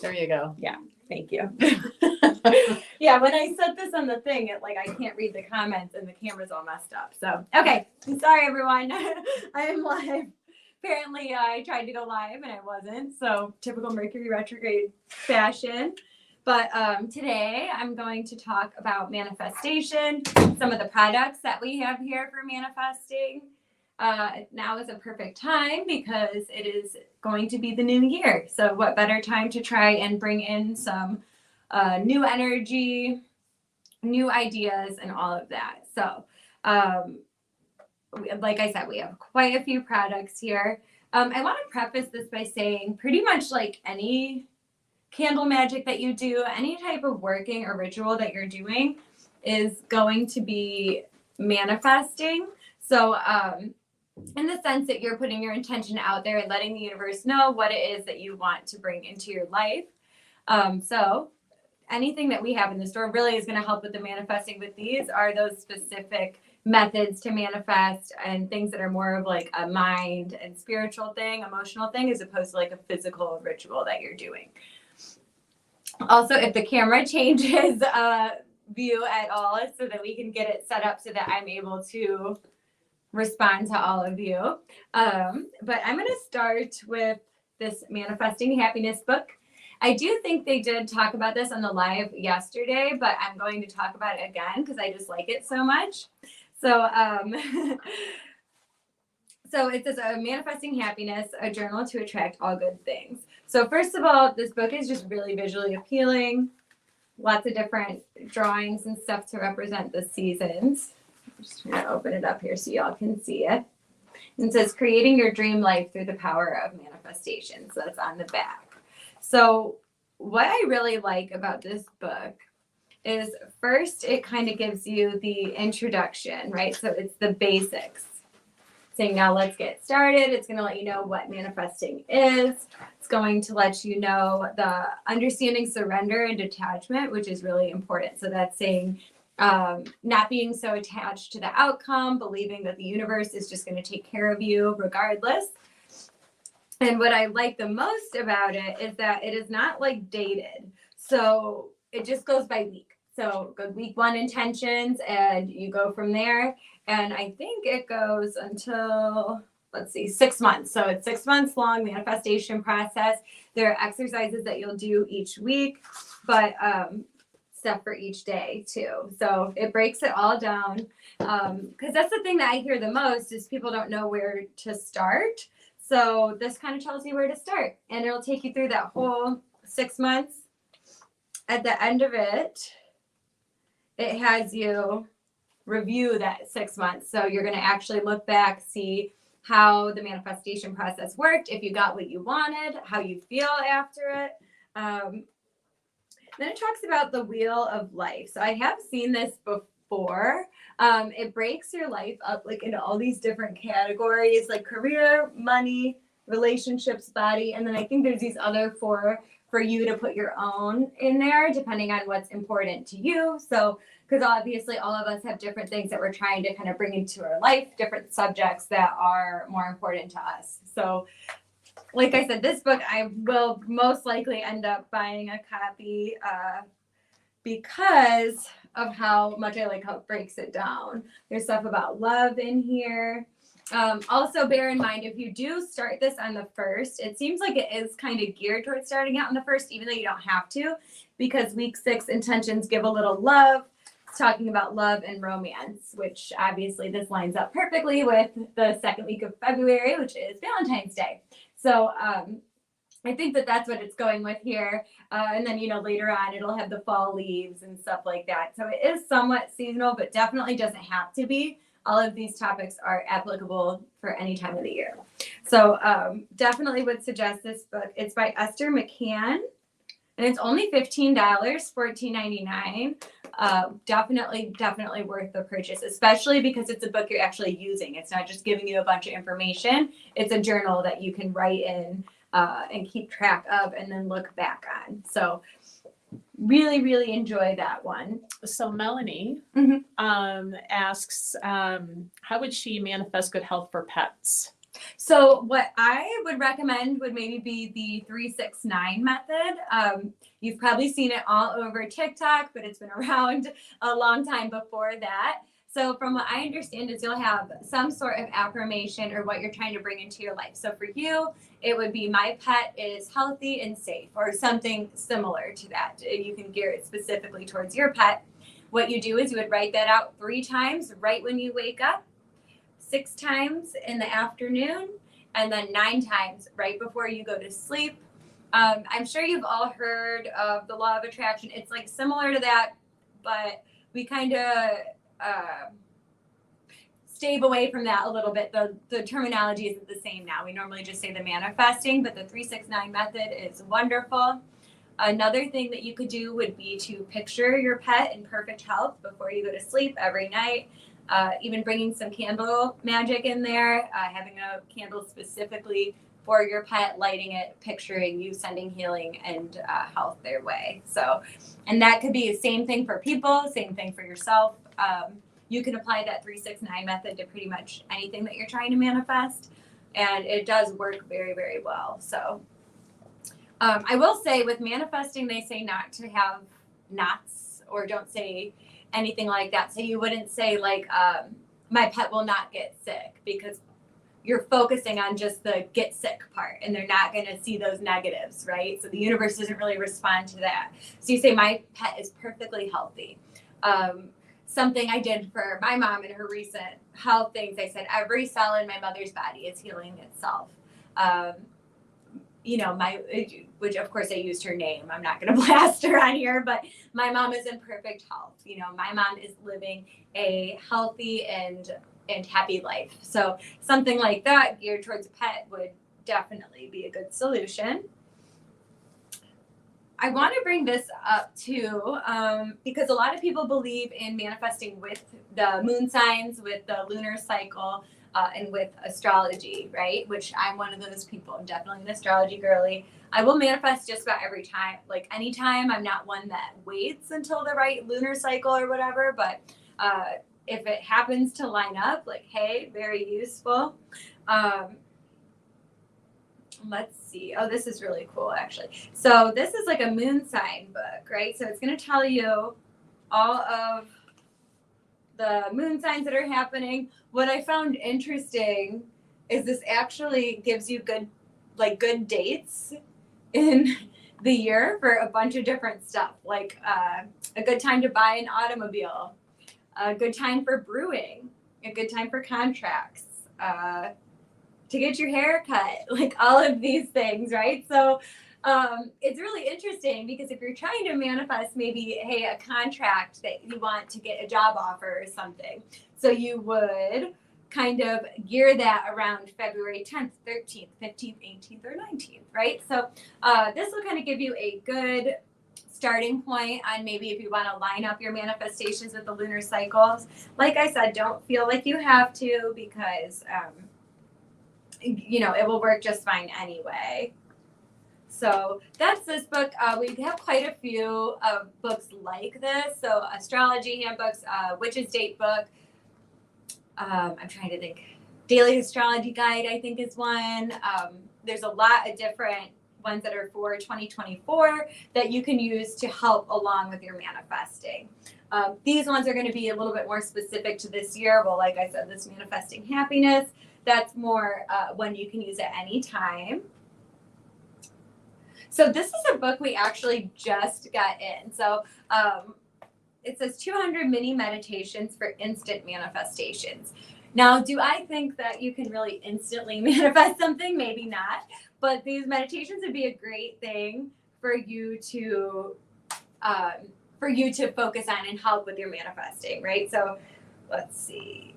There you go. Yeah. Thank you. Yeah, when I set this on the thing, I can't read the comments and the camera's all messed up. So, okay. I'm sorry, everyone. I am live. Apparently, I tried to go live and I wasn't. So, typical Mercury retrograde fashion. But today, I'm going to talk about manifestation, some of the products that we have here for manifesting. Now is a perfect time because it is going to be the new year. So what better time to try and bring in some new energy, new ideas, and all of that. So like I said, we have quite a few products here. I want to preface this by saying pretty much like any candle magic that you do, any type of working or ritual that you're doing is going to be manifesting. So in the sense that you're putting your intention out there and letting the universe know what it is that you want to bring into your life. So anything that we have in the store really is going to help with the manifesting. With these are those specific methods to manifest and things that are more of like a mind and spiritual thing, emotional thing, as opposed to like a physical ritual that you're doing. Also, if the camera changes view at all so that we can get it set up so that I'm able to respond to all of you. But I'm going to start with this Manifesting Happiness book. I do think they did talk about this on the live yesterday, but I'm going to talk about it again because I just like it so much. So, so it says Manifesting Happiness, a journal to attract all good things. So first of all, this book is just really visually appealing. Lots of different drawings and stuff to represent the seasons. I'm just going to open it up here so y'all can see it. And it says, creating your dream life through the power of manifestation. So that's on the back. So what I really like about this book is first, it kind of gives you the introduction, right? So it's the basics. Saying, now let's get started. It's going to let you know what manifesting is. It's going to let you know the understanding surrender and detachment, which is really important. So that's saying, not being so attached to the outcome, believing that the universe is just going to take care of you regardless. And what I like the most about it is that it is not like dated. So it just goes by week. So go week 1 intentions and you go from there. And I think it goes until, let's see, 6 months. So it's 6 months long manifestation process. There are exercises that you'll do each week, but stuff for each day too. So it breaks it all down. Because that's the thing that I hear the most is people don't know where to start. So this kind of tells you where to start. And it'll take you through that whole 6 months. At the end of it, it has you review that 6 months. So you're going to actually look back, see how the manifestation process worked, if you got what you wanted, how you feel after it. Then it talks about the wheel of life. So I have seen this before. It breaks your life up like into all these different categories, like career, money, relationships, body. And then I think there's these other 4 for you to put your own in there, depending on what's important to you. So, because obviously all of us have different things that we're trying to kind of bring into our life, different subjects that are more important to us. So, like I said, this book, I will most likely end up buying a copy because of how much I like how it breaks it down. There's stuff about love in here. Also, bear in mind, if you do start this on the 1st, it seems like it is kind of geared towards starting out on the 1st, even though you don't have to, because week 6 intentions give a little love. It's talking about love and romance, which obviously this lines up perfectly with the 2nd week of February, which is Valentine's Day. So I think that that's what it's going with here. And then, later on, it'll have the fall leaves and stuff like that. So it is somewhat seasonal, but definitely doesn't have to be. All of these topics are applicable for any time of the year. So definitely would suggest this book. It's by Esther McCann, and it's only $15, $14.99. Definitely worth the purchase, especially because it's a book you're actually using. It's not just giving you a bunch of information. It's a journal that you can write in and keep track of and then look back on. So really, really enjoy that one. So Melanie asks, how would she manifest good health for pets? So what I would recommend would maybe be the 369 method. You've probably seen it all over TikTok, but it's been around a long time before that. So from what I understand is you'll have some sort of affirmation or what you're trying to bring into your life. So for you, it would be my pet is healthy and safe or something similar to that. You can gear it specifically towards your pet. What you do is you would write that out 3 times right when you wake up, 6 times in the afternoon, and then 9 times right before you go to sleep. I'm sure you've all heard of the law of attraction. It's like similar to that, but we kind of stave away from that a little bit. The terminology isn't the same now. We normally just say the manifesting, but the 369 method is wonderful. Another thing that you could do would be to picture your pet in perfect health before you go to sleep every night. Even bringing some candle magic in there, having a candle specifically for your pet, lighting it, picturing you sending healing and health their way. So, and that could be the same thing for people, same thing for yourself. You can apply that 369 method to pretty much anything that you're trying to manifest, and it does work very, very well. So, I will say with manifesting, they say not to have knots or don't say anything like that. So you wouldn't say like, my pet will not get sick, because you're focusing on just the get sick part and they're not going to see those negatives, right? So the universe doesn't really respond to that. So you say, my pet is perfectly healthy. Something I did for my mom in her recent health things, I said, every cell in my mother's body is healing itself. You know, which of course I used her name. I'm not going to blast her on here, but my mom is in perfect health. You know, my mom is living a healthy and happy life. So something like that geared towards a pet would definitely be a good solution. I want to bring this up too, because a lot of people believe in manifesting with the moon signs, with the lunar cycle, and with astrology, right? Which I'm one of those people. I'm definitely an astrology girly. I will manifest just about every time, like anytime. I'm not one that waits until the right lunar cycle or whatever, but if it happens to line up, like, hey, very useful. Let's see. Oh, this is really cool, actually. So this is like a moon sign book, right? So it's going to tell you all of the moon signs that are happening. What I found interesting is this actually gives you good dates in the year for a bunch of different stuff, like a good time to buy an automobile, a good time for brewing, a good time for contracts, to get your hair cut, like all of these things, right? So it's really interesting because if you're trying to manifest maybe, hey, a contract that you want to get a job offer or something, so you would kind of gear that around February 10th, 13th, 15th, 18th, or 19th, right? So this will kind of give you a good starting point on maybe if you want to line up your manifestations with the lunar cycles. Like I said, don't feel like you have to, because you know, it will work just fine anyway. So that's this book. We have quite a few books like this. So astrology handbooks, witch's date book. I'm trying to think. Daily astrology guide, I think, is one. There's a lot of different ones that are for 2024 that you can use to help along with your manifesting. These ones are going to be a little bit more specific to this year. Well, like I said, this manifesting happiness, that's more one you can use at any time. So this is a book we actually just got in. So it says 200 mini meditations for instant manifestations. Now, do I think that you can really instantly manifest something? Maybe not. But these meditations would be a great thing for you to focus on and help with your manifesting, right? So let's see.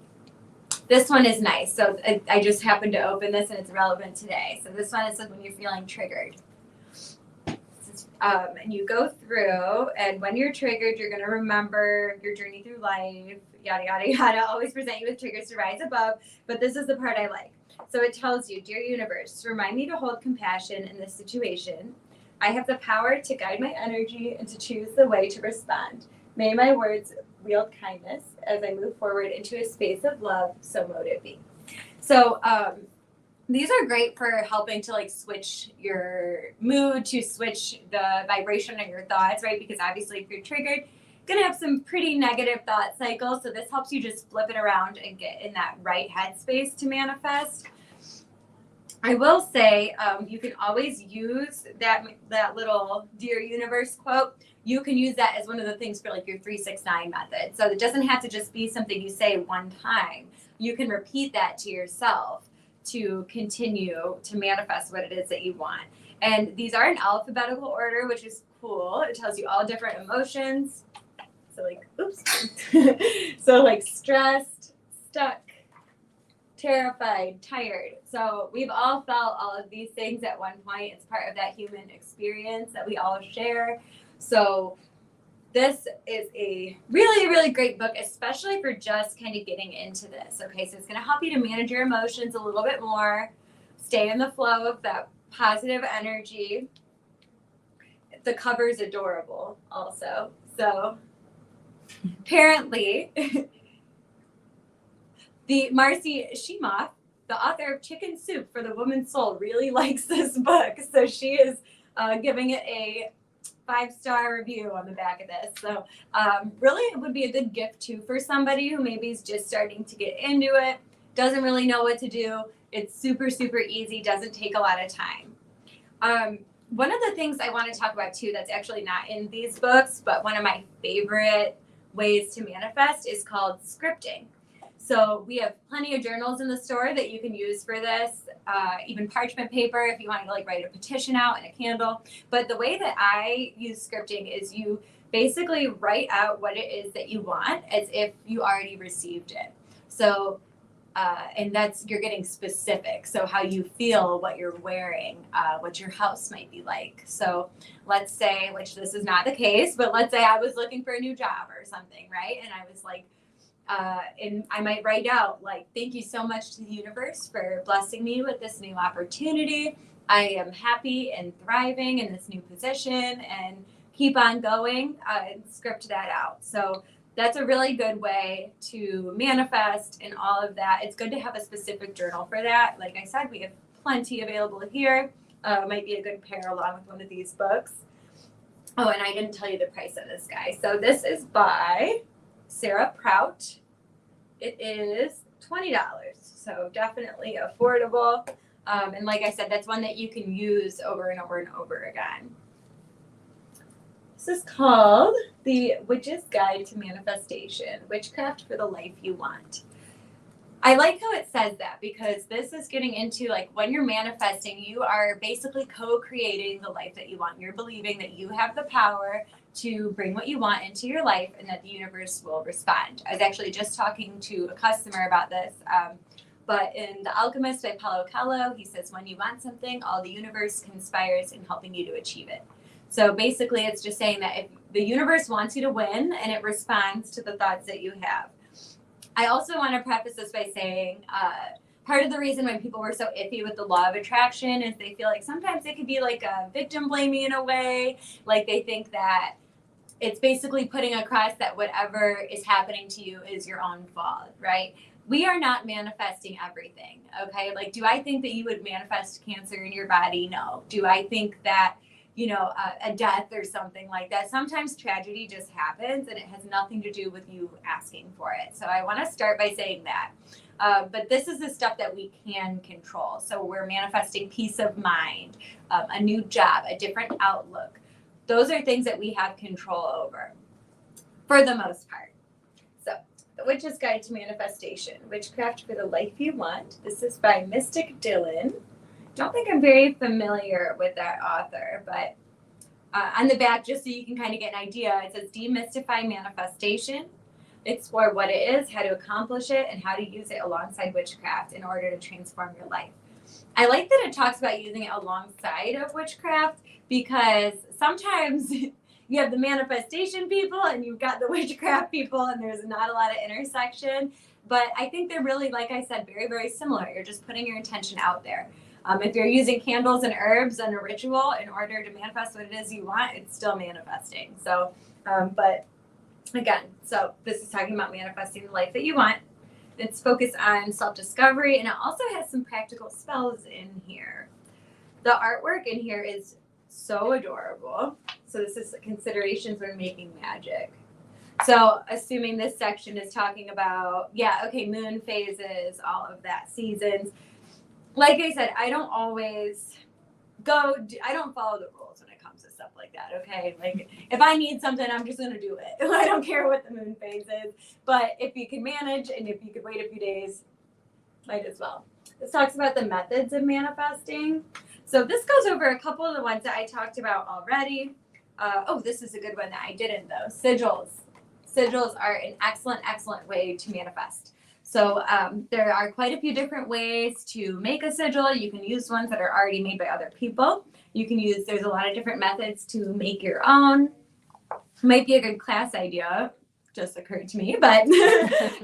This one is nice. So I just happened to open this and it's relevant today. So this one is when you're feeling triggered. And you go through, and when you're triggered, you're going to remember your journey through life, yada, yada, yada. Always present you with triggers to rise above. But this is the part I like. So it tells you, dear universe, remind me to hold compassion in this situation. I have the power to guide my energy and to choose the way to respond. May my words wield kindness as I move forward into a space of love, so mote it be. So These are great for helping to like switch your mood, to switch the vibration of your thoughts, right? Because obviously if you're triggered, you're gonna have some pretty negative thought cycles. So this helps you just flip it around and get in that right headspace to manifest. I will say you can always use that little Dear Universe quote. You can use that as one of the things for like your 369 method. So it doesn't have to just be something you say one time. You can repeat that to yourself to continue to manifest what it is that you want. And these are in alphabetical order, which is cool. It tells you all different emotions. So like, oops. So like stressed, stuck, terrified, tired. So we've all felt all of these things at one point. It's part of that human experience that we all share. So this is a really, really great book, especially for just kind of getting into this. Okay, so it's going to help you to manage your emotions a little bit more, stay in the flow of that positive energy. The cover is adorable also. So apparently, the Marcy Shimoff, the author of Chicken Soup for the Woman's Soul, really likes this book. So she is giving it a 5-star review on the back of this. So really it would be a good gift too for somebody who maybe is just starting to get into it, doesn't really know what to do. It's super, super easy, doesn't take a lot of time. One of the things I want to talk about too that's actually not in these books, but one of my favorite ways to manifest is called scripting. So we have plenty of journals in the store that you can use for this, even parchment paper if you want to like write a petition out and a candle. But the way that I use scripting is you basically write out what it is that you want as if you already received it. So, and that's, you're getting specific. So how you feel, what you're wearing, what your house might be like. So let's say, which this is not the case, but let's say I was looking for a new job or something, right? And I was like, and I might write out like, thank you so much to the universe for blessing me with this new opportunity. I am happy and thriving in this new position, and keep on going, and script that out. So that's a really good way to manifest and all of that. It's good to have a specific journal for that. Like I said, we have plenty available here. Might be a good pair along with one of these books. Oh, and I didn't tell you the price of this guy. So this is by Sarah Prout. It is $20, so definitely affordable. And like I said, that's one that you can use over and over and over again. This is called The Witch's Guide to Manifestation, Witchcraft for the Life You Want. I like how it says that, because this is getting into like when you're manifesting, you are basically co-creating the life that you want. You're believing that you have the power to bring what you want into your life and that the universe will respond. I was actually just talking to a customer about this, but in The Alchemist by Paulo Coelho, he says, when you want something, all the universe conspires in helping you to achieve it. So basically it's just saying that if the universe wants you to win, and it responds to the thoughts that you have. I also want to preface this by saying, part of the reason why people were so iffy with the law of attraction is they feel like sometimes it could be like a victim blaming in a way. Like they think that it's basically putting across that whatever is happening to you is your own fault, right? We are not manifesting everything, okay? Like, do I think that you would manifest cancer in your body? No. Do I think that, you know, a death or something like that? Sometimes tragedy just happens and it has nothing to do with you asking for it. So I want to start by saying that. But this is the stuff that we can control. So we're manifesting peace of mind, a new job, a different outlook. Those are things that we have control over for the most part. So The Witch's Guide to Manifestation, Witchcraft for the Life You Want. This is by Mystic Dylan. Don't think I'm very familiar with that author, but on the back, just so you can kind of get an idea, it says demystify manifestation, explore what it is, how to accomplish it, and how to use it alongside witchcraft in order to transform your life. I like that it talks about using it alongside of witchcraft, because sometimes you have the manifestation people and you've got the witchcraft people, and there's not a lot of intersection. But I think they're really, like I said, very, very similar. You're just putting your intention out there. If you're using candles and herbs and a ritual in order to manifest what it is you want, it's still manifesting. So, but again, so this is talking about manifesting the life that you want. It's focused on self-discovery, and it also has some practical spells in here. The artwork in here is so adorable. So this is considerations when making magic. So assuming this section is talking about, moon phases, all of that, seasons. Like I said, I don't always I don't follow the rules when it comes to stuff like that, okay? Like, if I need something, I'm just going to do it. I don't care what the moon phase is. But if you can manage and if you could wait a few days, might as well. This talks about the methods of manifesting. So this goes over a couple of the ones that I talked about already. This is a good one that I didn't, though. Sigils. Sigils are an excellent, excellent way to manifest. So there are quite a few different ways to make a sigil. You can use ones that are already made by other people. There's a lot of different methods to make your own. Might be a good class idea, just occurred to me, but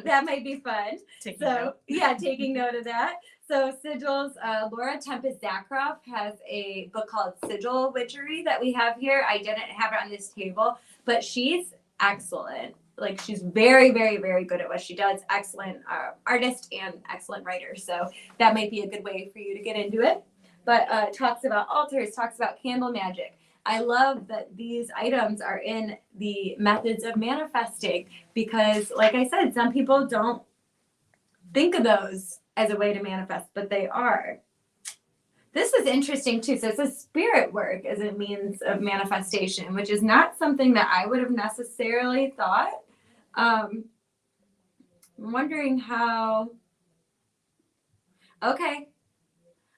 that might be fun. Taking note of that. So sigils, Laura Tempest Zakroff has a book called Sigil Witchery that we have here. I didn't have it on this table, but she's excellent. Like, she's very, very, very good at what she does. Excellent artist and excellent writer. So that might be a good way for you to get into it. But talks about altars, talks about candle magic. I love that these items are in the methods of manifesting because, like I said, some people don't think of those as a way to manifest, but they are. This is interesting too. So it says spirit work as a means of manifestation, which is not something that I would have necessarily thought. I'm wondering how. Okay.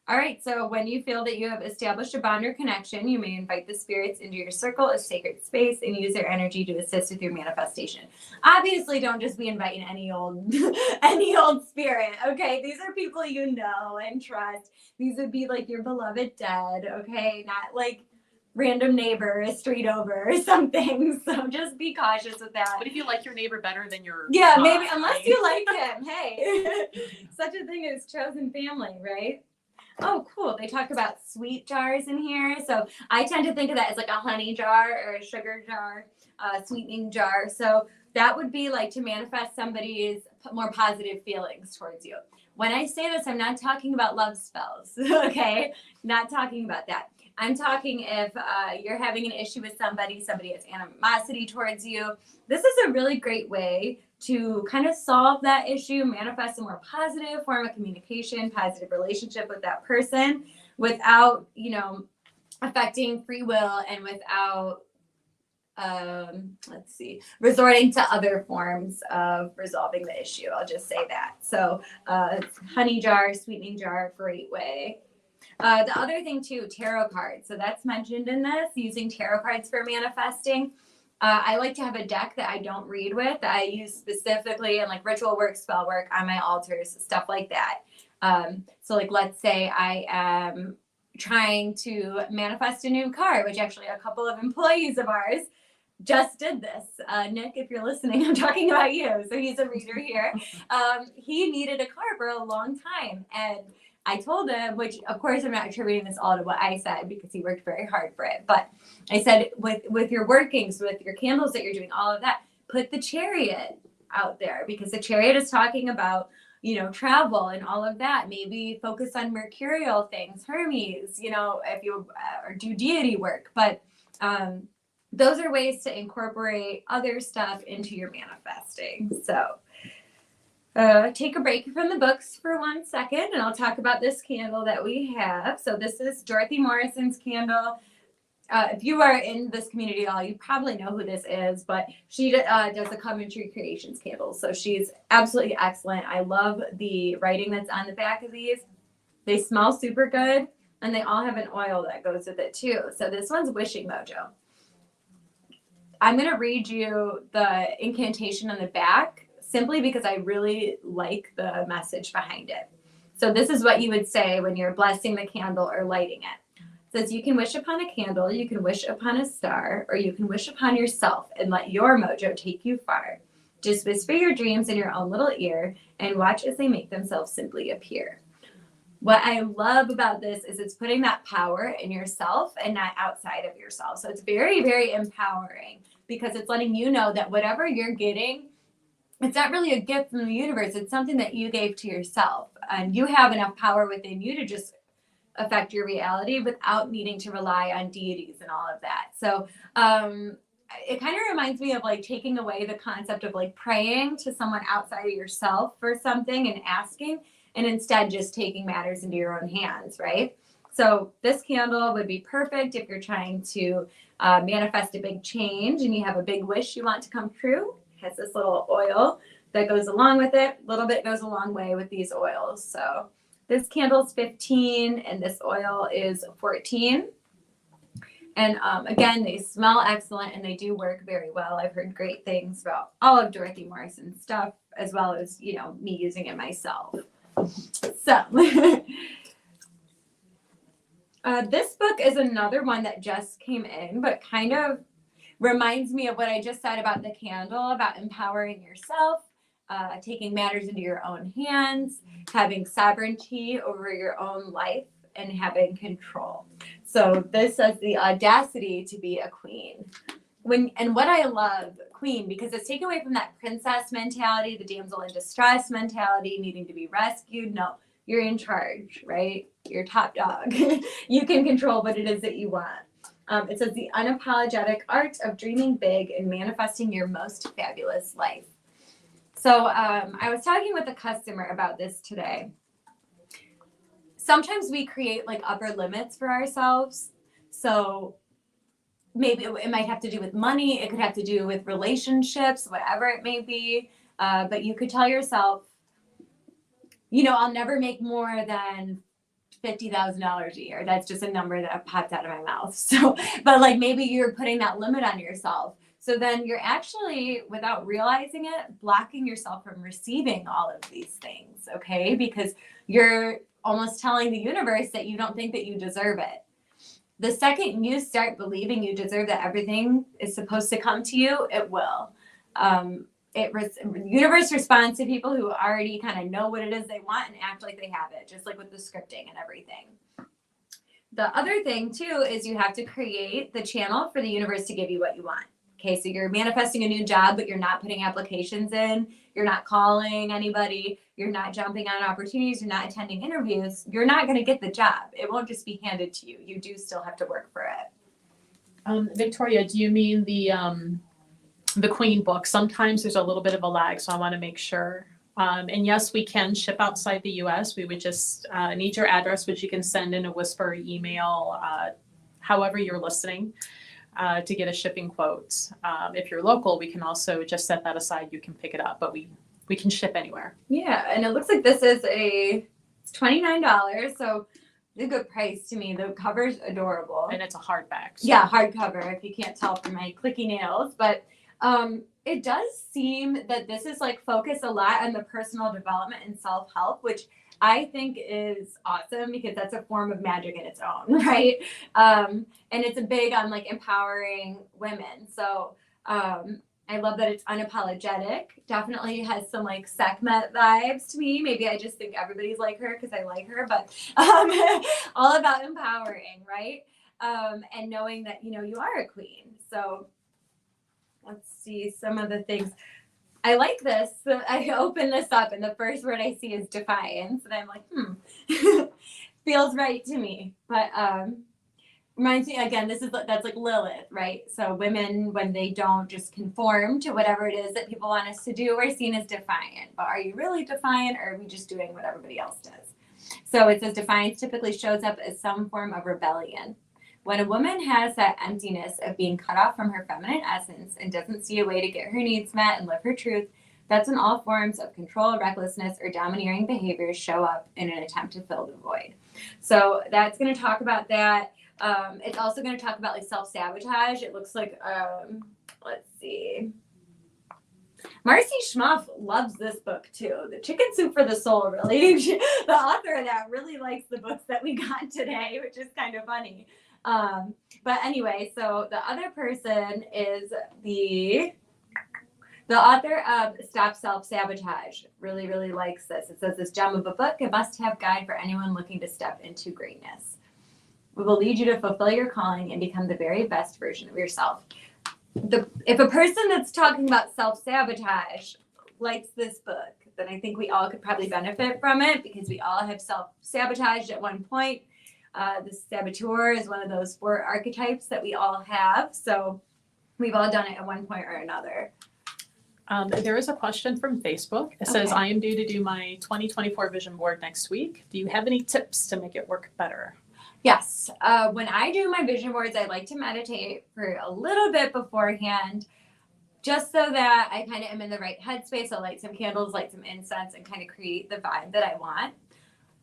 All right. So when you feel that you have established a bond or connection, you may invite the spirits into your circle of sacred space and use their energy to assist with your manifestation. Obviously, don't just be inviting any old spirit. Okay. These are people you know and trust. These would be like your beloved dead. Okay. Not like random neighbor a street over or something. So just be cautious with that. But if you like your neighbor better than your maybe unless you like him. Hey, such a thing as chosen family, right? Oh, cool. They talk about sweet jars in here. So I tend to think of that as like a honey jar or a sugar jar, sweetening jar. So that would be like to manifest somebody's more positive feelings towards you. When I say this, I'm not talking about love spells, okay? Not talking about that. I'm talking if you're having an issue with somebody has animosity towards you. This is a really great way to kind of solve that issue, manifest a more positive form of communication, positive relationship with that person without, affecting free will and without, resorting to other forms of resolving the issue. I'll just say that. So honey jar, sweetening jar, great way. The other thing too, tarot cards. So that's mentioned in this, using tarot cards for manifesting. I like to have a deck that I don't read with, that I use specifically in like ritual work, spell work, on my altars, stuff like that. So like, let's say I am trying to manifest a new car, which actually a couple of employees of ours just did this. Nick, if you're listening, I'm talking about you. So he's a reader here. He needed a car for a long time. And I told him, which of course I'm not attributing this all to what I said because he worked very hard for it. But I said, with your workings, with your candles that you're doing, all of that, put the Chariot out there because the Chariot is talking about, travel and all of that. Maybe focus on mercurial things, Hermes, if you or do deity work. But those are ways to incorporate other stuff into your manifesting. So take a break from the books for 1 second, and I'll talk about this candle that we have. So this is Dorothy Morrison's candle. If you are in this community at all, you probably know who this is, but she does the Coventry Creations candles. So she's absolutely excellent. I love the writing that's on the back of these. They smell super good, and they all have an oil that goes with it too. So this one's Wishing Mojo. I'm going to read you the incantation on the back simply because I really like the message behind it. So this is what you would say when you're blessing the candle or lighting it. It says, you can wish upon a candle, you can wish upon a star, or you can wish upon yourself and let your mojo take you far. Just whisper your dreams in your own little ear and watch as they make themselves simply appear. What I love about this is it's putting that power in yourself and not outside of yourself. So it's very, very empowering because it's letting you know that whatever you're getting it's not really a gift from the universe. It's something that you gave to yourself. And you have enough power within you to just affect your reality without needing to rely on deities and all of that. So it kind of reminds me of like taking away the concept of like praying to someone outside of yourself for something and asking, and instead just taking matters into your own hands, right? So this candle would be perfect if you're trying to manifest a big change and you have a big wish you want to come true. It has this little oil that goes along with it. A little bit goes a long way with these oils. So this candle's 15 and this oil is 14. And again, they smell excellent and they do work very well. I've heard great things about all of Dorothy Morrison's stuff, as well as, you know, me using it myself. So this book is another one that just came in, but kind of reminds me of what I just said about the candle, about empowering yourself, taking matters into your own hands, having sovereignty over your own life, and having control. So this has the audacity to be a queen. And what I love, queen, because it's taken away from that princess mentality, the damsel in distress mentality, needing to be rescued. No, you're in charge, right? You're top dog. You can control what it is that you want. It says the unapologetic art of dreaming big and manifesting your most fabulous life. So I was talking with a customer about this today. Sometimes we create like upper limits for ourselves. So maybe it might have to do with money. It could have to do with relationships, whatever it may be. But you could tell yourself, you know, I'll never make more than $50,000 a year. That's just a number that popped out of my mouth. So, but like maybe you're putting that limit on yourself. So then you're actually, without realizing it, blocking yourself from receiving all of these things, okay? Because you're almost telling the universe that you don't think that you deserve it. The second you start believing you deserve that everything is supposed to come to you, it will. The universe responds to people who already kind of know what it is they want and act like they have it, just like with the scripting and everything. The other thing too is you have to create the channel for the universe to give you what you want. Okay, so you're manifesting a new job, but you're not putting applications in, you're not calling anybody, you're not jumping on opportunities, you're not attending interviews, you're not going to get the job. It won't just be handed to you. You do still have to work for it. Victoria, do you mean the Queen book? Sometimes there's a little bit of a lag, so I want to make sure. And yes, we can ship outside the US. We would just need your address, which you can send in a whisper email, however you're listening. To get a shipping quote. If you're local, we can also just set that aside. You can pick it up, but we can ship anywhere. Yeah, and it looks like this is it's $29, so it's a good price to me. The cover's adorable. And it's a hardback. So. Yeah, hardcover, if you can't tell from my clicky nails. But it does seem that this is like focused a lot on the personal development and self-help, which I think is awesome because that's a form of magic in its own, right? And it's a big on like empowering women. So I love that it's unapologetic. Definitely has some like Sekhmet vibes to me. Maybe I just think everybody's like her because I like her, but all about empowering, right? And knowing that, you know, you are a queen. So let's see some of the things. I like this. So I open this up and the first word I see is defiance. And I'm like, feels right to me. But reminds me, again, that's like Lilith, right? So women, when they don't just conform to whatever it is that people want us to do, we're seen as defiant. But are you really defiant, or are we just doing what everybody else does? So it says defiance typically shows up as some form of rebellion. When a woman has that emptiness of being cut off from her feminine essence and doesn't see a way to get her needs met and live her truth, that's when all forms of control, recklessness, or domineering behaviors show up in an attempt to fill the void. So that's going to talk about that. It's also going to talk about like self-sabotage. It looks like, let's see. Marcy Schmuff loves this book too. The Chicken Soup for the Soul, really. The author of that really likes the books that we got today, which is kind of funny. But anyway, so the other person is the author of Stop Self-Sabotage. Really, really likes this. It says, this gem of a book, a must-have guide for anyone looking to step into greatness. We will lead you to fulfill your calling and become the very best version of yourself. If a person that's talking about self-sabotage likes this book, then I think we all could probably benefit from it because we all have self-sabotaged at one point. The saboteur is one of those 4 archetypes that we all have. So we've all done it at one point or another. There is a question from Facebook. It says, Okay. I am due to do my 2024 vision board next week. Do you have any tips to make it work better? Yes. When I do my vision boards, I like to meditate for a little bit beforehand, just so that I kind of am in the right headspace. I'll light some candles, light some incense, and kind of create the vibe that I want.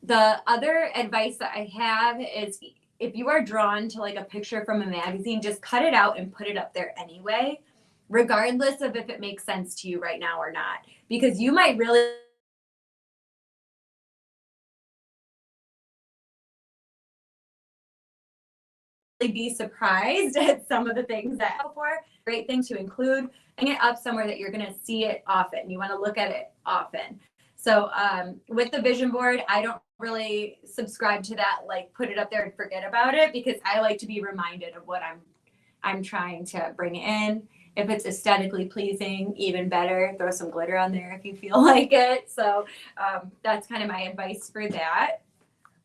The other advice that I have is if you are drawn to like a picture from a magazine, just cut it out and put it up there anyway, regardless of if it makes sense to you right now or not, because you might really be surprised at some of the things that before. Great thing to include, hang it up somewhere that you're going to see it often. You want to look at it often. So with the vision board, I don't really subscribe to that, like put it up there and forget about it, because I like to be reminded of what I'm trying to bring in. If it's aesthetically pleasing, even better. Throw some glitter on there if you feel like it. So that's kind of my advice for that.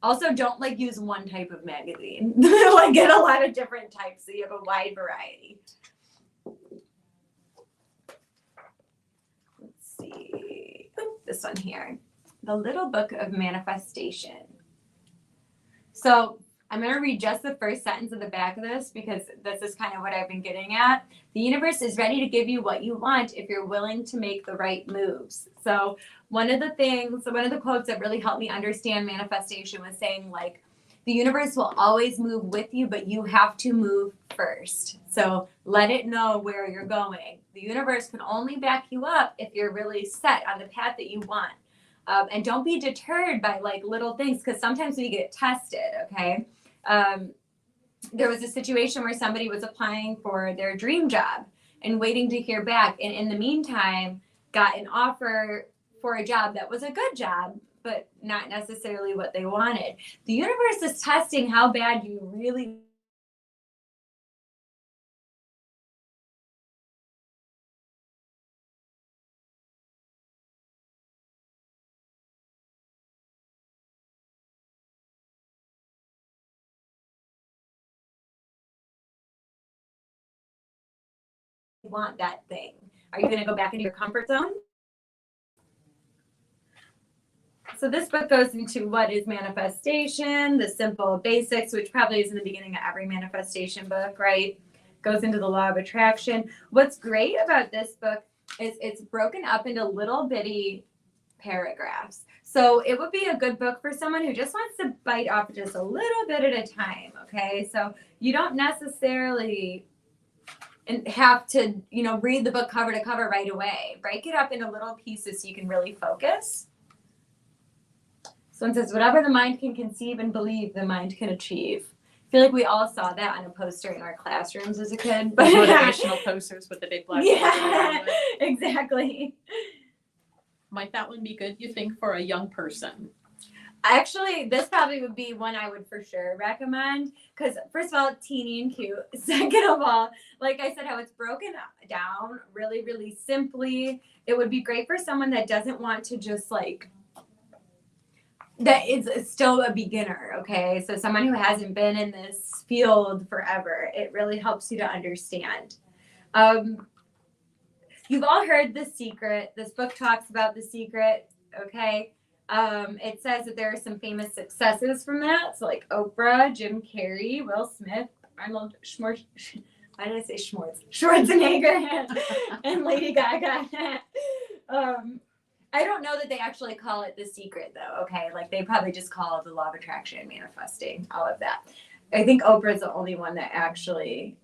Also, don't like use one type of magazine. Like get a lot of different types so you have a wide variety. Let's see. This one here. The Little Book of Manifestation. So I'm going to read just the first sentence of the back of this because this is kind of what I've been getting at. The universe is ready to give you what you want if you're willing to make the right moves. So one of the quotes that really helped me understand manifestation was saying, like, the universe will always move with you, but you have to move first. So let it know where you're going. The universe can only back you up if you're really set on the path that you want. And don't be deterred by like little things, because sometimes we get tested, okay? There was a situation where somebody was applying for their dream job and waiting to hear back. And in the meantime, got an offer for a job that was a good job, but not necessarily what they wanted. The universe is testing how bad you really want that thing. Are you going to go back into your comfort zone? So this book goes into what is manifestation, the simple basics, which probably is in the beginning of every manifestation book, right? Goes into the law of attraction. What's great about this book is it's broken up into little bitty paragraphs. So it would be a good book for someone who just wants to bite off just a little bit at a time, okay? So you don't necessarily have to, read the book cover to cover right away. Break it up into little pieces so you can really focus. So it says, whatever the mind can conceive and believe, the mind can achieve. I feel like we all saw that on a poster in our classrooms as a kid. But motivational posters with the big black. Yeah, exactly. Might that one be good, you think, for a young person? Actually, this probably would be one I would for sure recommend because, first of all, teeny and cute. Second of all, like I said, how it's broken down really, really simply. It would be great for someone that doesn't want to just that is still a beginner, okay? So someone who hasn't been in this field forever, it really helps you to understand. You've all heard The Secret. This book talks about The Secret, okay? It says that there are some famous successes from that. So like Oprah, Jim Carrey, Will Smith, Arnold Schwarzenegger, and Lady Gaga. I don't know that they actually call it The Secret though, okay? Like they probably just call it the law of attraction, manifesting, all of that. I think Oprah's the only one that actually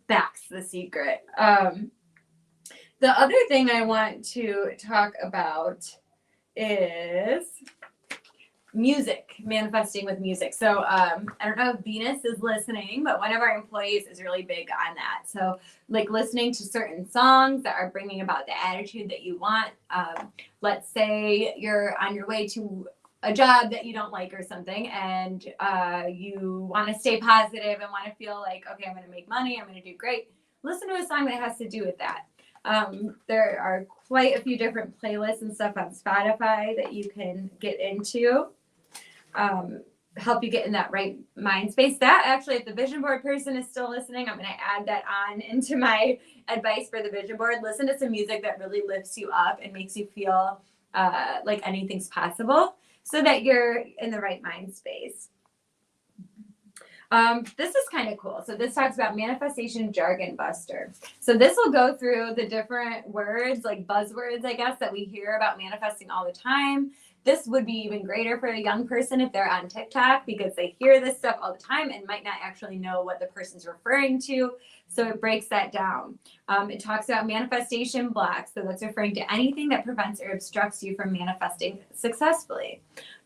backs The Secret. The other thing I want to talk about is music, manifesting with music. So I don't know if Venus is listening, but one of our employees is really big on that. So like listening to certain songs that are bringing about the attitude that you want. Let's say you're on your way to a job that you don't like or something, and you want to stay positive and want to feel like, okay, I'm going to make money, I'm going to do great. Listen to a song that has to do with that. There are quite a few different playlists and stuff on Spotify that you can get into. Help you get in that right mind space. That actually, if the vision board person is still listening, I'm going to add that on into my advice for the vision board. Listen to some music that really lifts you up and makes you feel like anything's possible so that you're in the right mind space. This is kind of cool. So this talks about manifestation jargon buster. So this will go through the different words, like buzzwords, I guess, that we hear about manifesting all the time. This would be even greater for a young person if they're on TikTok because they hear this stuff all the time and might not actually know what the person's referring to. So it breaks that down. It talks about manifestation blocks. So that's referring to anything that prevents or obstructs you from manifesting successfully.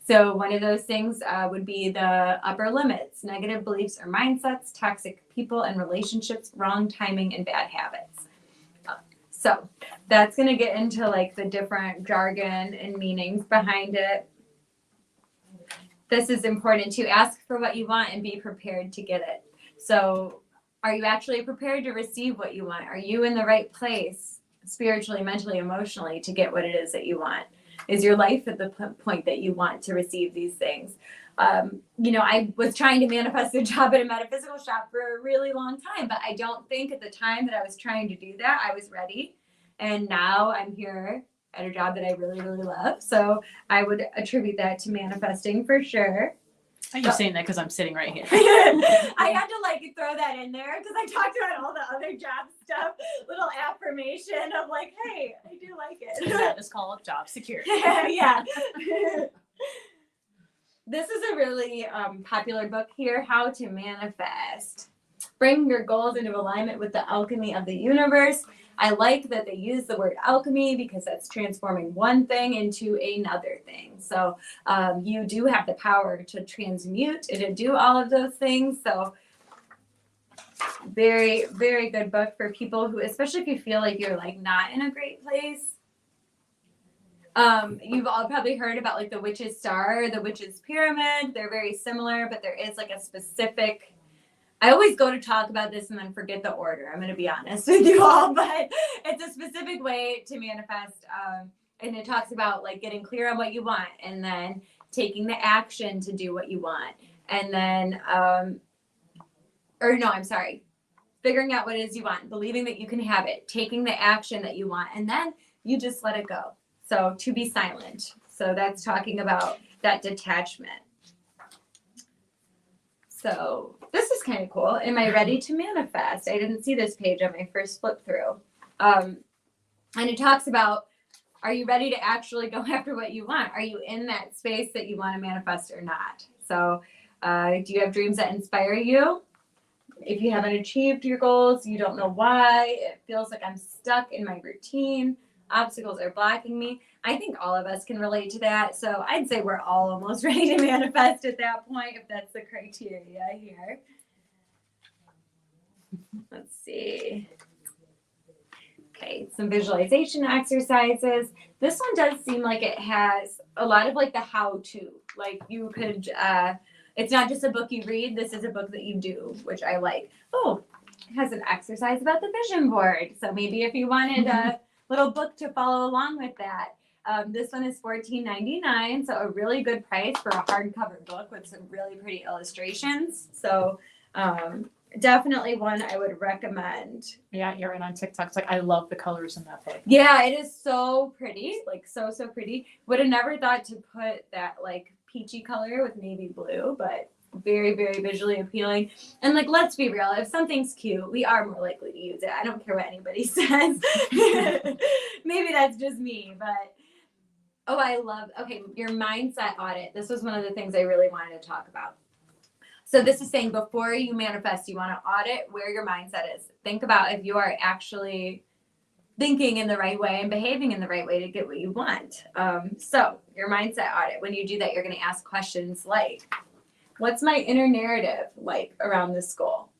So one of those things would be the upper limits, negative beliefs or mindsets, toxic people and relationships, wrong timing, and bad habits. So that's going to get into like the different jargon and meanings behind it. This is important to ask for what you want and be prepared to get it. So are you actually prepared to receive what you want? Are you in the right place spiritually, mentally, emotionally to get what it is that you want? Is your life at the point that you want to receive these things? I was trying to manifest a job at a metaphysical shop for a really long time, but I don't think at the time that I was trying to do that, I was ready. And now I'm here at a job that I really, really love. So I would attribute that to manifesting for sure. Are you saying that because I'm sitting right here? I had to throw that in there because I talked about all the other job stuff, little affirmation of like, hey, I do like it. That is called job security. Yeah. This is a really popular book here, How to Manifest. Bring your goals into alignment with the alchemy of the universe. I like that they use the word alchemy because that's transforming one thing into another thing. So you do have the power to transmute and to do all of those things. So very, very good book for people who, especially if you feel like you're like not in a great place. You've all probably heard about like the witch's star, or the witch's pyramid. They're very similar, but there is like a specific, I always go to talk about this and then forget the order. I'm going to be honest with you all, but it's a specific way to manifest. And it talks about like getting clear on what you want and then taking the action to do what you want. And then, figuring out what it is you want, believing that you can have it, taking the action that you want, and then you just let it go. So to be silent. So that's talking about that detachment. So this is kind of cool. Am I ready to manifest? I didn't see this page on my first flip through. And it talks about, are you ready to actually go after what you want? Are you in that space that you want to manifest or not? So do you have dreams that inspire you? If you haven't achieved your goals, you don't know why. It feels like I'm stuck in my routine. Obstacles are blocking me. I think all of us can relate to that. So I'd say we're all almost ready to manifest at that point, if that's the criteria here. Let's see. Okay, some visualization exercises. This one does seem like it has a lot of like the how-to. Like you could, it's not just a book you read. This is a book that you do, which I like. Oh, it has an exercise about the vision board. So maybe if you wanted a little book to follow along with that. This one is $14.99, so a really good price for a hardcover book with some really pretty illustrations. So definitely one I would recommend. Yeah, you're in on TikTok. It's like, I love the colors in that book. Yeah, it is so pretty, like so pretty. Would have never thought to put that like peachy color with navy blue, but very, very visually appealing. And like, let's be real, if something's cute, we are more likely to use it. I don't care what anybody says. Maybe that's just me, but oh, I love, okay, your mindset audit. This was one of the things I really wanted to talk about. So this is saying before you manifest, you want to audit where your mindset is. Think about if you are actually thinking in the right way and behaving in the right way to get what you want. So your mindset audit, when you do that, you're going to ask questions like, what's my inner narrative like around this goal?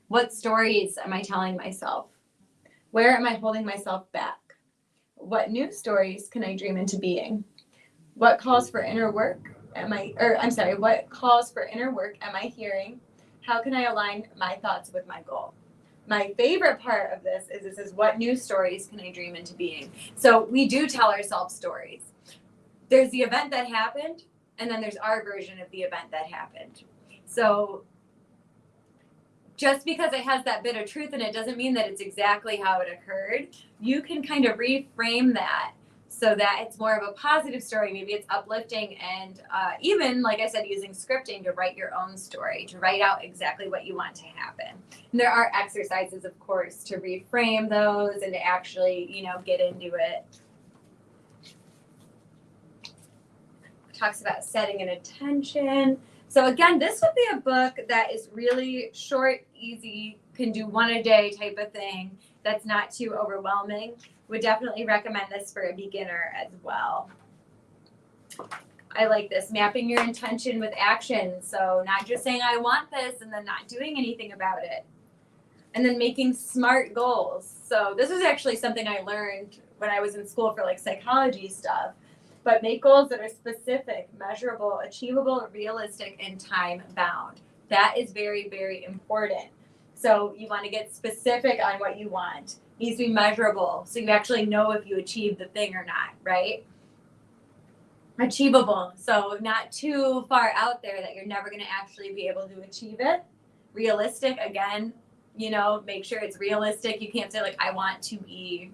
What stories am I telling myself? Where am I holding myself back? What new stories can I dream into being? What calls for inner work what calls for inner work am I hearing? How can I align my thoughts with my goal? my favorite part of this is it says, what new stories can I dream into being? So we do tell ourselves stories. There's the event that happened, and then there's our version of the event that happened. So just because it has that bit of truth in it doesn't mean that it's exactly how it occurred. You can kind of reframe that so that it's more of a positive story. Maybe it's uplifting, and even, like I said, using scripting to write your own story, to write out exactly what you want to happen. And there are exercises, of course, to reframe those and to actually, get into it. Talks about setting an intention. So again, this would be a book that is really short, easy, can do one a day type of thing. That's not too overwhelming. Would definitely recommend this for a beginner as well. I like this, mapping your intention with action. So not just saying I want this and then not doing anything about it. And then making SMART goals. So this is actually something I learned when I was in school for like psychology stuff. But make goals that are specific, measurable, achievable, realistic, and time bound. That is very, very important. So you want to get specific on what you want. It needs to be measurable, so you actually know if you achieve the thing or not, right? Achievable, so not too far out there that you're never going to actually be able to achieve it. Realistic, again, make sure it's realistic. You can't say like, I want to be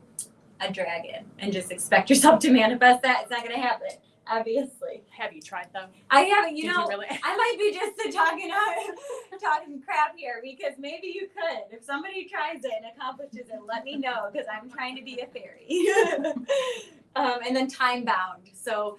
a dragon and just expect yourself to manifest that. It's not going to happen, obviously. Have you tried though? I haven't. Did you really? I might be just talking crap here, because maybe you could. If somebody tries it and accomplishes it, let me know, because I'm trying to be a fairy. And then time bound. So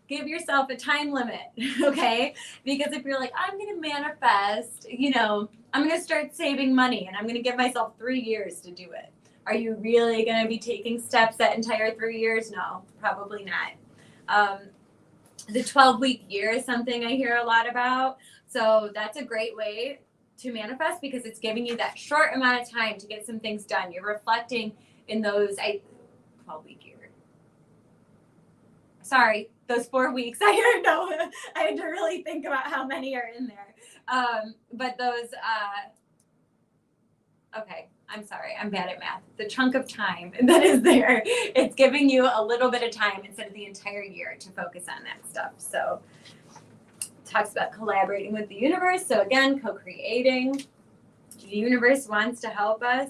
give yourself a time limit, okay? Because if you're like, I'm going to manifest, I'm going to start saving money and I'm going to give myself 3 years to do it. Are you really going to be taking steps that entire 3 years? No, probably not. The 12-week year is something I hear a lot about. So that's a great way to manifest, because it's giving you that short amount of time to get some things done. You're reflecting in those 12-week year. Sorry, those 4 weeks. I had to really think about how many are in there. But those, okay. I'm sorry, I'm bad at math. The chunk of time that is there, it's giving you a little bit of time instead of the entire year to focus on that stuff. So it talks about collaborating with the universe. So again, co-creating. The universe wants to help us.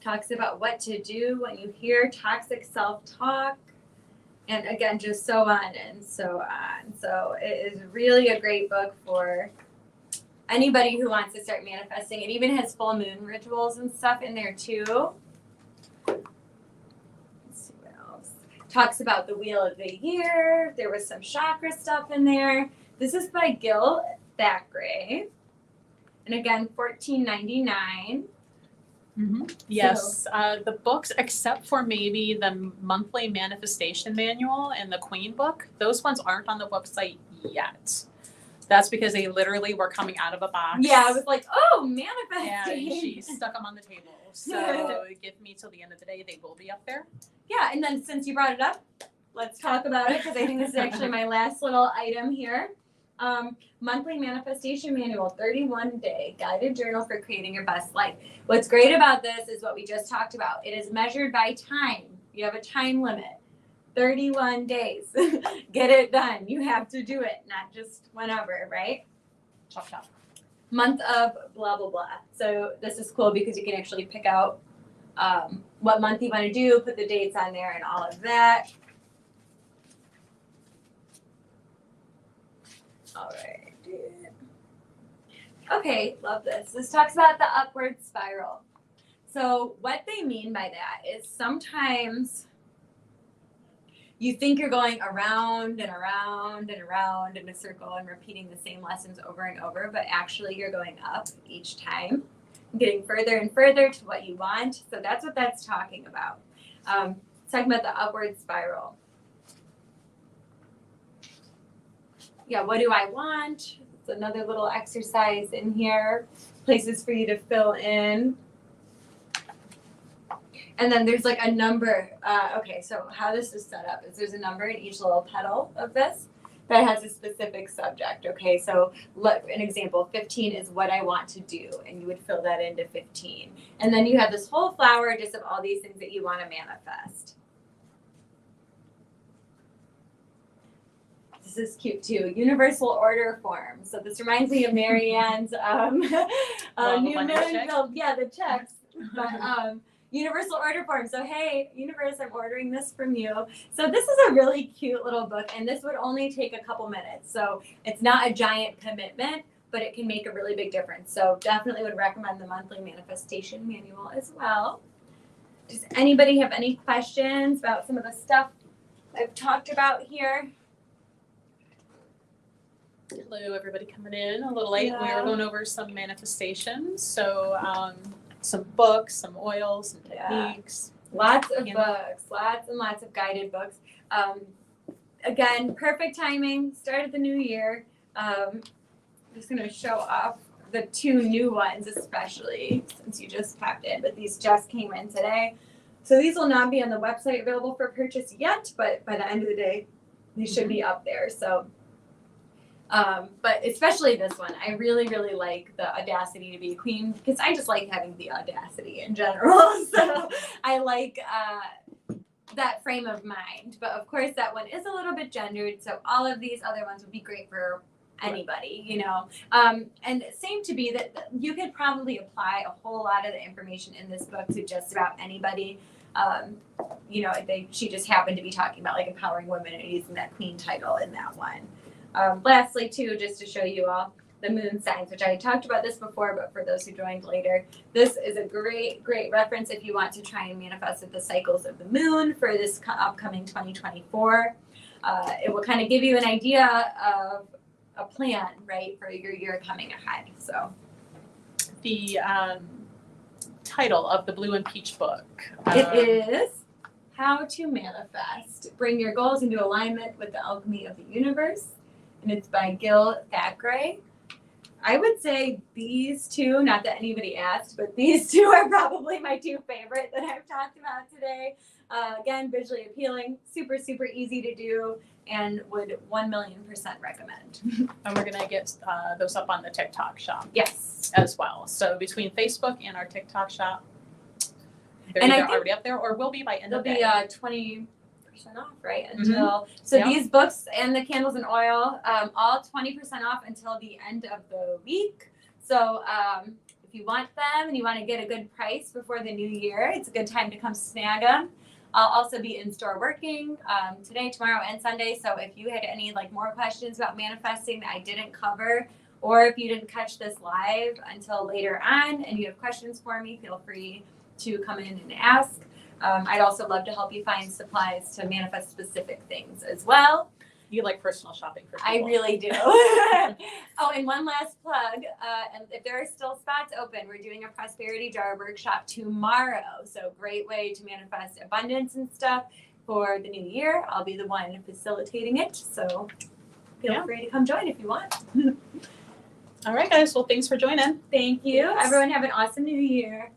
Talks about what to do when you hear toxic self-talk. And again, just so on and so on. So it is really a great book for anybody who wants to start manifesting. It even has full moon rituals and stuff in there too. Let's see what else. Talks about the wheel of the year. There was some chakra stuff in there. This is by Gil Thackeray. And again, $14.99. Mm-hmm. Yes, the books, except for maybe the monthly manifestation manual and the Queen book, those ones aren't on the website yet. That's because they literally were coming out of a box. Yeah, I was like, oh, manifesting. And she stuck them on the table. So give me till the end of the day. They will be up there. Yeah, and then since you brought it up, let's talk about it, because I think this is actually my last little item here. Monthly manifestation manual, 31-day guided journal for creating your best life. What's great about this is what we just talked about. It is measured by time. You have a time limit. 31 days. Get it done. You have to do it, not just whenever, right? Chop, chop. Month of blah, blah, blah. So this is cool because you can actually pick out what month you want to do, put the dates on there and all of that. All right. Okay, love this. This talks about the upward spiral. So what they mean by that is sometimes you think you're going around and around and around in a circle and repeating the same lessons over and over, but actually you're going up each time, getting further and further to what you want. So that's what that's talking about. It's talking about the upward spiral. Yeah, what do I want? It's another little exercise in here. Places for you to fill in. And then there's like a number. Okay, so how this is set up is there's a number in each little petal of this. that has a specific subject. Okay, so an example, 15 is what I want to do, and you would fill that into 15. And then you have this whole flower just of all these things that you want to manifest. This is cute too. Universal order form. So this reminds me of Marianne's the checks. But universal order form. So hey, universe, I'm ordering this from you. So this is a really cute little book, and this would only take a couple minutes. So it's not a giant commitment, but it can make a really big difference. So definitely would recommend the monthly manifestation manual as well. Does anybody have any questions about some of the stuff I've talked about here? Hello, everybody coming in a little late. Yeah. We were going over some manifestations. So some books, some oils, some techniques. Lots of books, lots and lots of guided books. Again, perfect timing, start of the new year. I'm just going to show off the 2 new ones, especially since you just tapped in, but these just came in today. So these will not be on the website available for purchase yet, but by the end of the day, these should be up there. So, but especially this one, I really, really like the audacity to be a queen, because I just like having the audacity in general. So I like that frame of mind. But of course, that one is a little bit gendered. So all of these other ones would be great for anybody, you know. And same to be that you could probably apply a whole lot of the information in this book to just about anybody. You know, she just happened to be talking about like empowering women and using that queen title in that one. Lastly, too, just to show you all the moon signs, which I talked about this before, but for those who joined later, this is a great, great reference if you want to try and manifest with the cycles of the moon for this upcoming 2024. It will kind of give you an idea of a plan, right, for your year coming ahead. So The title of the Blue and Peach book. It is How to Manifest. Bring your goals into alignment with the alchemy of the universe. And it's by Gil Thackeray. I would say these 2, not that anybody asked, but these 2 are probably my 2 favorite that I've talked about today. Again, visually appealing, super, super easy to do, and would 1,000,000% recommend. And we're going to get those up on the TikTok shop Yes. as well. So between Facebook and our TikTok shop, they're And I either think already up there or will be by end They'll of day. be 20% off, right? Until so Yep. these books and the candles and oil, all 20% off until the end of the week. So if you want them and you want to get a good price before the new year, it's a good time to come snag them. I'll also be in store working today, tomorrow, and Sunday. So if you had any more questions about manifesting that I didn't cover, or if you didn't catch this live until later on and you have questions for me, feel free to come in and ask. I'd also love to help you find supplies to manifest specific things as well. You like personal shopping for people. I really do. Oh, and one last plug. And if there are still spots open, we're doing a prosperity jar workshop tomorrow. So great way to manifest abundance and stuff for the new year. I'll be the one facilitating it. So feel free to come join if you want. All right, guys. Well, thanks for joining. Thank you. Yes. Everyone have an awesome new year.